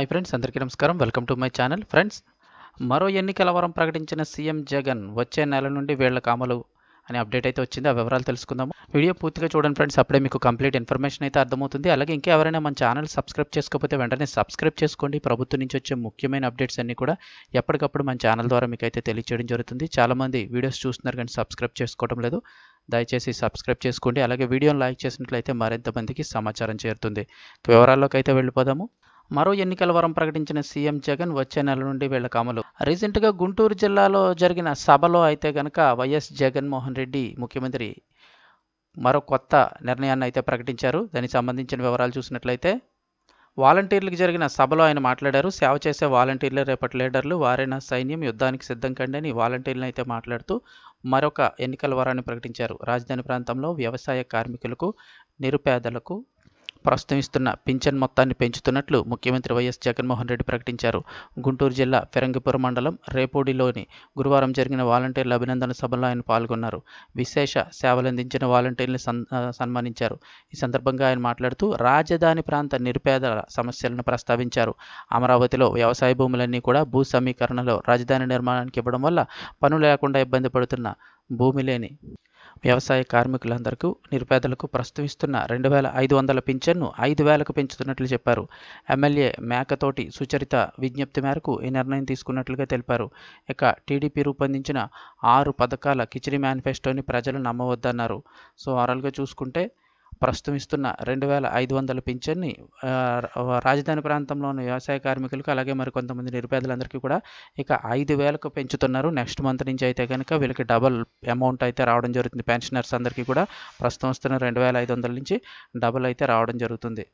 Hi friends, అందరికీ నమస్కారం. Welcome to my channel. Friends, మరో ఎన్నికల వరం ప్రకటించిన సీఎం జగన్ వచ్చే నెల నుండి వీళ్లకు అమలు అనే అప్డేట్ అయితే వచ్చింది. ఆ వివరాలు తెలుసుకుందాము. వీడియో పూర్తిగా చూడండి ఫ్రెండ్స్, అప్పుడే మీకు కంప్లీట్ ఇన్ఫర్మేషన్ అయితే అర్థమవుతుంది. అలాగే ఇంకా ఎవరైనా మన ఛానల్ సబ్స్క్రైబ్ చేసుకోకపోతే వెంటనే సబ్స్క్రైబ్ చేసుకోండి. ప్రభుత్వం నుంచి వచ్చే ముఖ్యమైన అప్డేట్స్ అన్ని కూడా ఎప్పటికప్పుడు మన ఛానల్ ద్వారా మీకు అయితే తెలియజేయడం జరుగుతుంది. చాలామంది వీడియోస్ చూస్తున్నారు కానీ సబ్స్క్రైబ్ చేసుకోవడం లేదు. దయచేసి సబ్స్క్రైబ్ చేసుకోండి. అలాగే వీడియోని లైక్ చేసినట్లయితే మరింత మందికి సమాచారం చేరుతుంది. వివరాల్లోకి అయితే వెళ్ళిపోదాము. మరో ఎన్నికల వరం ప్రకటించిన సీఎం జగన్ వచ్చే నెల నుండి వీళ్లకు అమలు. రీసెంట్గా గుంటూరు జిల్లాలో జరిగిన సభలో అయితే గనక వైఎస్ జగన్మోహన్ రెడ్డి ముఖ్యమంత్రి మరో కొత్త నిర్ణయాన్ని అయితే ప్రకటించారు. దానికి సంబంధించిన వివరాలు చూసినట్లయితే వాలంటీర్లకు జరిగిన సభలో ఆయన మాట్లాడారు. సేవ చేసే వాలంటీర్లే రేపటి లీడర్లు, వారైన సైన్యం, యుద్ధానికి సిద్ధం కండి అని వాలంటీర్లను అయితే మాట్లాడుతూ మరొక ఎన్నికల వరాన్ని ప్రకటించారు. రాజధాని ప్రాంతంలో వ్యవసాయ కార్మికులకు, నిరుపేదలకు ప్రస్తుతం ఇస్తున్న పింఛన్ మొత్తాన్ని పెంచుతున్నట్లు ముఖ్యమంత్రి వైఎస్ జగన్మోహన్ రెడ్డి ప్రకటించారు. గుంటూరు జిల్లా ఫిరంగిపురం మండలం రేపూడిలోని గురువారం జరిగిన వాలంటీర్ల అభినందన సభలో ఆయన పాల్గొన్నారు. విశేష సేవలందించిన వాలంటీర్లను సన్మానించారు. ఈ సందర్భంగా ఆయన మాట్లాడుతూ రాజధాని ప్రాంత నిరుపేదల సమస్యలను ప్రస్తావించారు. అమరావతిలో వ్యవసాయ భూములన్నీ కూడా భూ సమీకరణలో రాజధాని నిర్మాణానికి ఇవ్వడం వల్ల పనులు లేకుండా ఇబ్బంది పడుతున్న భూమి లేని వ్యవసాయ కార్మికులందరికీ, నిరుపేదలకు ప్రస్తుతం ఇస్తున్న 2,500 పింఛన్ను 5,000కు పెంచుతున్నట్లు చెప్పారు. ఎమ్మెల్యే మేకతోటి సుచరిత విజ్ఞప్తి మేరకు ఈ నిర్ణయం తీసుకున్నట్లుగా తెలిపారు. ఇక టీడీపీ రూపొందించిన 6 పథకాల కిచిడి మేనిఫెస్టోని ప్రజలు నమ్మవద్దన్నారు. సో ఓవరాల్గా చూసుకుంటే ప్రస్తుతం ఇస్తున్న 2,500 పింఛన్ని రాజధాని ప్రాంతంలోని వ్యవసాయ కార్మికులకు, అలాగే మరి కొంతమంది నిరుపేదలందరికీ కూడా ఇక 5,000కు పెంచుతున్నారు. నెక్స్ట్ మంత్ నుంచి అయితే కనుక వీళ్ళకి డబల్ అమౌంట్ అయితే రావడం జరుగుతుంది. పెన్షనర్స్ అందరికీ కూడా ప్రస్తుతం వస్తున్న 2,500 నుంచి డబల్ అయితే రావడం జరుగుతుంది.